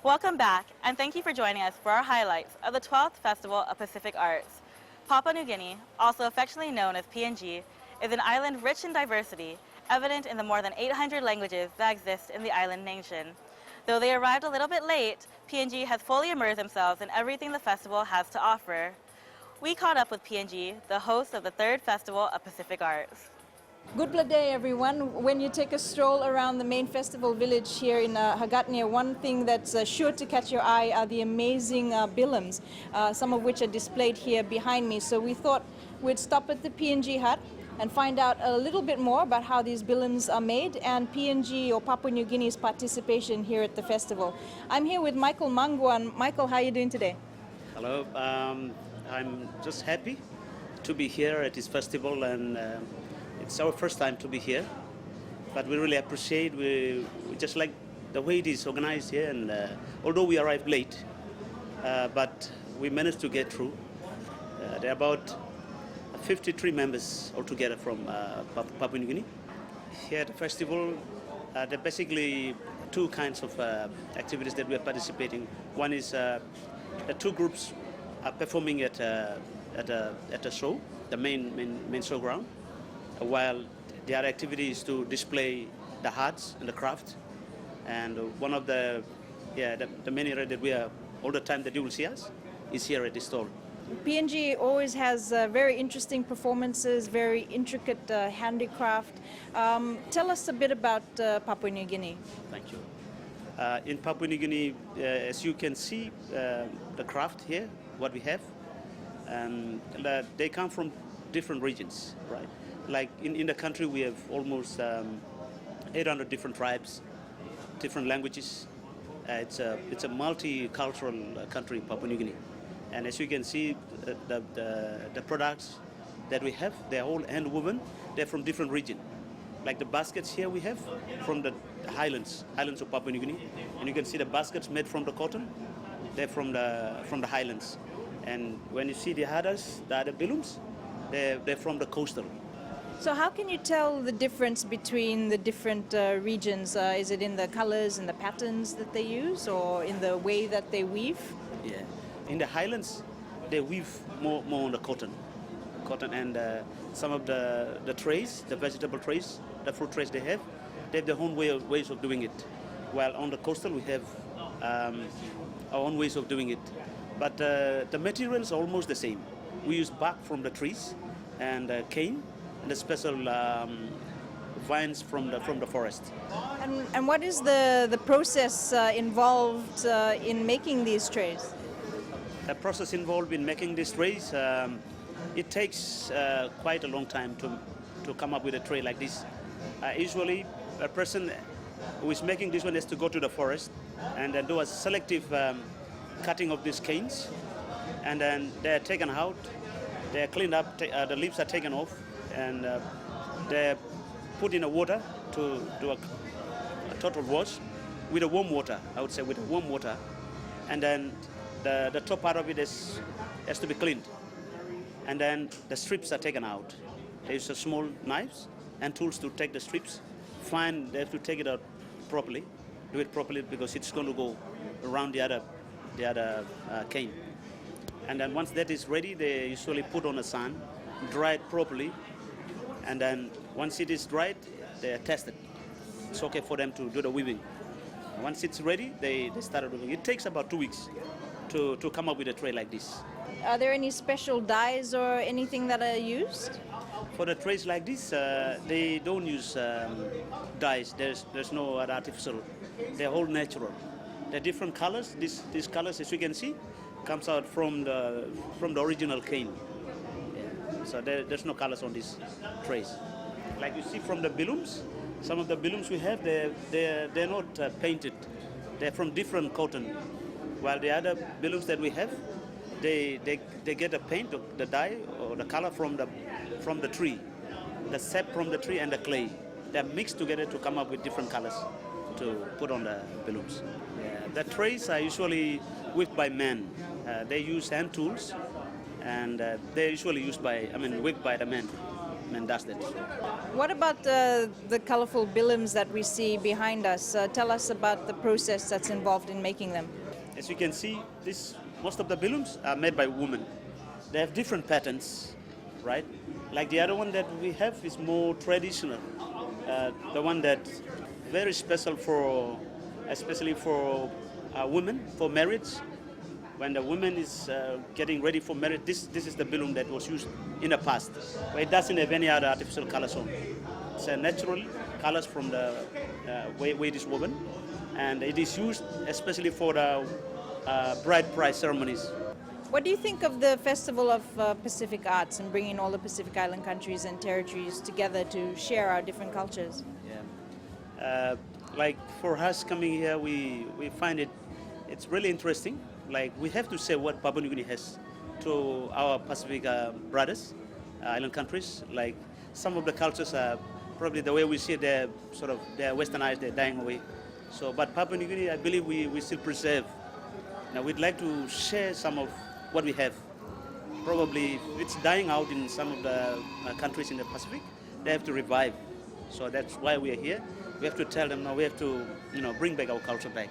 Welcome back, and thank you for joining us for our highlights of the 12th Festival of Pacific Arts. Papua New Guinea, also affectionately known as PNG, is an island rich in diversity, evident in the more than 800 languages that exist in the island nation. Though they arrived a little bit late, PNG has fully immersed themselves in everything the festival has to offer. We caught up with PNG, the host of the 3rd Festival of Pacific Arts. Good day, everyone. When you take a stroll around the main festival village here in Hagatnia, one thing that's sure to catch your eye are the amazing billams, some of which are displayed here behind me. So we thought we'd stop at the PNG hut and find out a little bit more about how these billams are made and PNG or Papua New Guinea's participation here at the festival. I'm here with Michael Mangwan. Michael, how are you doing today? Hello, I'm just happy to be here at this festival, and it's our first time to be here, but we really appreciate, we just like the way it is organized here, and although we arrived late, but we managed to get through. There are about 53 members altogether from Papua New Guinea. Here at the festival, there are basically two kinds of activities that we are participating. One is the two groups are performing at a show, the main showground, while the other activity is to display the arts and the craft. And one of the main area that we are all the time that you will see us is here at this stall. PNG always has very interesting performances, very intricate handicraft. Tell us a bit about Papua New Guinea. Thank you. In Papua New Guinea, as you can see, the craft here, what we have, they come from different regions, right? Like in the country, we have almost 800 different tribes, different languages. It's a multicultural country, Papua New Guinea. And as you can see, the products that we have, they're all hand-woven. They're from different regions. Like the baskets here we have from the highlands of Papua New Guinea. And you can see the baskets made from the cotton. They're from the highlands. And when you see the other billums, they're from the coastal. So how can you tell the difference between the different regions? Is it in the colors and the patterns that they use, or in the way that they weave? Yeah, in the highlands, they weave more on the cotton, and some of the trays, the vegetable trays, the fruit trays they have their own ways of doing it. While on the coastal, we have our own ways of doing it. But the material is almost the same. We use bark from the trees and cane, and the special vines from the forest. And what is the process involved in making these trays? The process involved in making these trays, it takes quite a long time to come up with a tray like this. Usually, a person who is making this one has to go to the forest and then do a selective cutting of these canes, and then they're taken out, they're cleaned up, the leaves are taken off, and they're put in a water to do a total wash with a warm water, I would say with warm water, and then the top part of it has to be cleaned, and then the strips are taken out. They use small knives and tools to take the strips. They have to take it out properly, do it properly, because it's going to go around the other cane. And then once that is ready, they usually put on the sun, dry it properly, and then once it is dried, they are tested. It's okay for them to do the weaving. Once it's ready, they start weaving. It takes about 2 weeks to come up with a tray like this. Are there any special dyes or anything that are used? For the trays like this, they don't use dyes. There's no artificial. They're all natural. They're different colors. These colors, as you can see, comes out from the original cane. Yeah. So there's no colors on these trays. Like you see from the billums, some of the billums we have, they're not painted. They're from different cotton. While the other billums that we have, they get a paint, the dye or the color from the tree, the sap from the tree and the clay. They're mixed together to come up with different colors to put on the billums. Yeah. The trays are usually weaved by men. They use hand tools, and they're usually weaved by the men. and does that. What about the colorful billums that we see behind us? Tell us about the process that's involved in making them. As you can see, most of the balloons are made by women. They have different patterns, right? Like the other one that we have is more traditional. The one that's very special especially for women, for marriage. When the woman is getting ready for marriage, this is the balloon that was used in the past. But it doesn't have any other artificial colors on. It's natural colors from the way it is woven, and it is used especially for the bride price ceremonies. What do you think of the Festival of Pacific Arts and bringing all the Pacific Island countries and territories together to share our different cultures? Yeah. Like for us coming here, we find it's really interesting. Like we have to say what Papua New Guinea has to our Pacific brothers, island countries. Like some of the cultures are probably the way we see it, they're westernized, they're dying away. So, but Papua New Guinea, I believe we still preserve. Now we'd like to share some of what we have. Probably it's dying out in some of the countries in the Pacific. They have to revive. So that's why we are here. We have to tell them now we have to, bring back our culture back.